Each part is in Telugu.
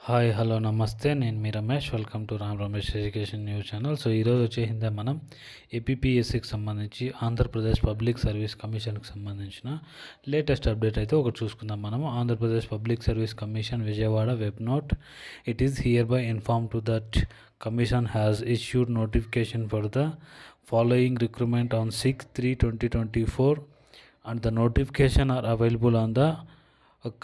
హాయ్ హలో నమస్తే, నేను మీ Ramesh. Welcome to Ram Ramesh education news channel. So ఈరోజు వచ్చేసిందే మనం ఏపీపీఎస్సికి సంబంధించి ఆంధ్రప్రదేశ్ పబ్లిక్ సర్వీస్ కమిషన్కి సంబంధించిన లేటెస్ట్ అప్డేట్ అయితే ఒకటి చూసుకుందాం. మనం Andhra Pradesh public service commission Vijayawada web note. It is here by inform to that commission has issued notification for the following recruitment on 6/3/2024 and the notification are available on the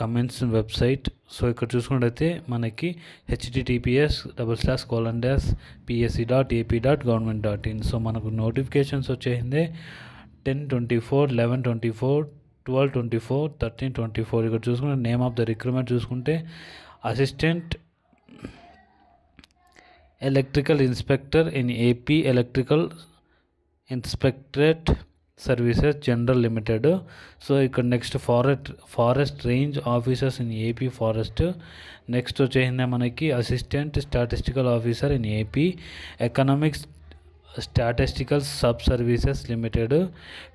comments website. So ఇక్కడ చూసుకున్నట్టయితే మనకి https://psc.ap.government.in. సో మనకు నోటిఫికేషన్స్ వచ్చేసింది 10/24, 11/24, 12/24, 13/24. ఇక్కడ చూసుకుంటే నేమ్ ఆఫ్ ద రిక్రూట్మెంట్ చూసుకుంటే assistant electrical inspector in AP electrical inspectorate services general limited. So ఇక్కడ next forest range officers in AP forest. Next వచ్చేసిందే మనకి assistant statistical officer in AP economics statistical sub services limited.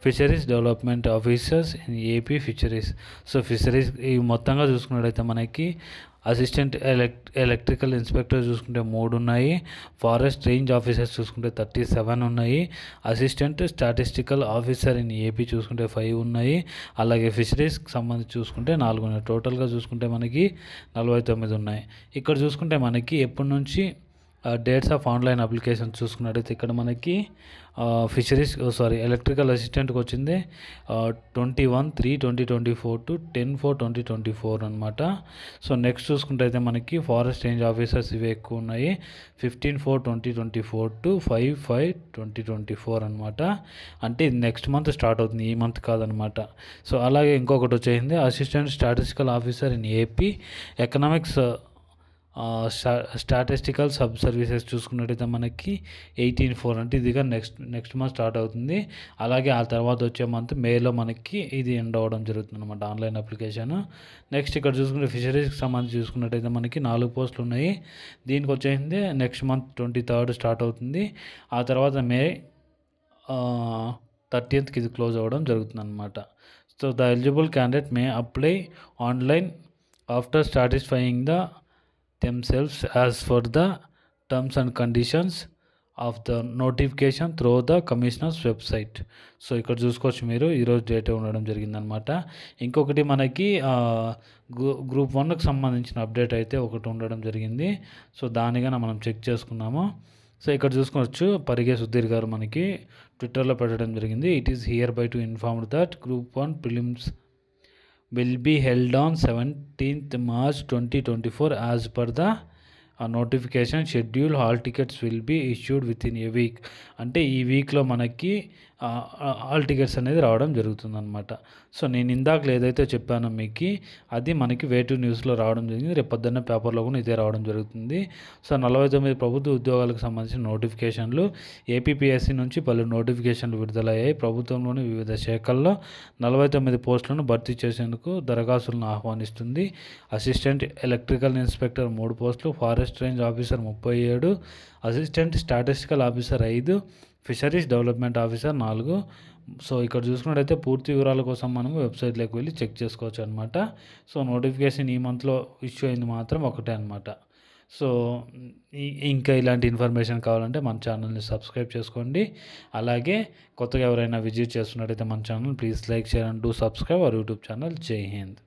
Fisheries development officers in AP fisheries. So fisheries ఈ మొత్తంగా చూసుకున్నట్టయితే మనకి అసిస్టెంట్ ఎలక్ట్రికల్ ఇన్స్పెక్టర్ చూసుకుంటే 3 ఉన్నాయి. ఫారెస్ట్ రేంజ్ ఆఫీసర్స్ చూసుకుంటే 37 ఉన్నాయి. Assistant statistical officer in AP చూసుకుంటే 5 ఉన్నాయి. అలాగే ఫిషరీస్కి సంబంధించి చూసుకుంటే 4 ఉన్నాయి. టోటల్గా చూసుకుంటే మనకి 49 ఉన్నాయి. ఇక్కడ చూసుకుంటే మనకి ఎప్పటి నుంచి డేట్స్ ఆఫ్ ఆన్లైన్ అప్లికేషన్ చూసుకున్నట్టయితే ఇక్కడ మనకి ఎలక్ట్రికల్ అసిస్టెంట్కి వచ్చింది 21/3/2024 to 10/4/2024 అనమాట. సో నెక్స్ట్ చూసుకుంటే అయితే మనకి ఫారెస్ట్ రేంజ్ ఆఫీసర్స్ ఇవి ఎక్కువ ఉన్నాయి. 15/4/2024 to 5/5/2024 అనమాట. అంటే ఇది నెక్స్ట్ మంత్ స్టార్ట్ అవుతుంది, ఈ మంత్ కాదనమాట. సో అలాగే ఇంకొకటి వచ్చేసింది assistant statistical officer in AP economics statistical sub services చూసుకున్నట్టయితే మనకి 18/4 అంటే ఇదిగా నెక్స్ట్ మంత్ స్టార్ట్ అవుతుంది. అలాగే ఆ తర్వాత వచ్చే మంత్ మేలో మనకి ఇది ఎండ్ అవ్వడం జరుగుతుంది అనమాట ఆన్లైన్ అప్లికేషన్. నెక్స్ట్ ఇక్కడ చూసుకుంటే ఫిషరీస్కి సంబంధించి చూసుకున్నట్టయితే మనకి 4 పోస్టులు ఉన్నాయి. దీనికి వచ్చేసింది నెక్స్ట్ మంత్ 23rd స్టార్ట్ అవుతుంది. ఆ తర్వాత మే 30th ఇది క్లోజ్ అవ్వడం జరుగుతుంది అనమాట. So the eligible candidate May apply online after satisfying the themselves as for the terms and conditions of the notification through the commissioner's website. So ఇక్కడ చూసుకోవచ్చు మీరు ఈరోజు డేట్ ఉండడం జరిగిందనమాట. ఇంకొకటి మనకి గ్రూప్ 1కి సంబంధించిన అప్డేట్ అయితే ఒకటి ఉండడం జరిగింది. సో దానిగా మనం చెక్ చేసుకున్నాము. సో ఇక్కడ చూసుకోవచ్చు పరిగే సుధీర్ గారు మనకి ట్విట్టర్లో పెట్టడం జరిగింది. It is here by to inform that group 1 prelims will be held on 17th March 2024 as per the notification schedule. Hall tickets will be issued within a week. అంటే ఈ వీక్లో మనకి హాల్ టికెట్స్ అనేది రావడం జరుగుతుంది అనమాట. సో నేను ఇందాక ఏదైతే చెప్పానో మీకు అది మనకి వే2 న్యూస్లో రావడం జరిగింది. రేపు పొద్దున్న పేపర్లో కూడా ఇదే రావడం జరుగుతుంది. సో 49 ప్రభుత్వ ఉద్యోగాలకు సంబంధించిన నోటిఫికేషన్లు ఏపీపీఎస్సీ నుంచి పలు నోటిఫికేషన్లు విడుదలయ్యాయి. ప్రభుత్వంలోని వివిధ శాఖల్లో 49 పోస్టులను భర్తీ చేసేందుకు దరఖాస్తులను ఆహ్వానిస్తుంది. అసిస్టెంట్ ఎలక్ట్రికల్ ఇన్స్పెక్టర్ 3 పోస్టులు, forest range officer 37, assistant statistical officer 5, fisheries development officer 4. So ఇక్కడ చూసుకున్నట్టయితే పూర్తి వివరాల కోసం మనం వెబ్సైట్లోకి వెళ్ళి చెక్ చేసుకోవచ్చు అనమాట. సో నోటిఫికేషన్ ఈ మంత్లో ఇష్యూ అయింది మాత్రం ఒకటే అనమాట. సో ఇంకా ఇలాంటి ఇన్ఫర్మేషన్ కావాలంటే మన ఛానల్ని సబ్స్క్రైబ్ చేసుకోండి. అలాగే కొత్తగా ఎవరైనా విజిట్ చేస్తున్నట్టయితే మన channel please like, share and do subscribe our YouTube channel. జై హింద్.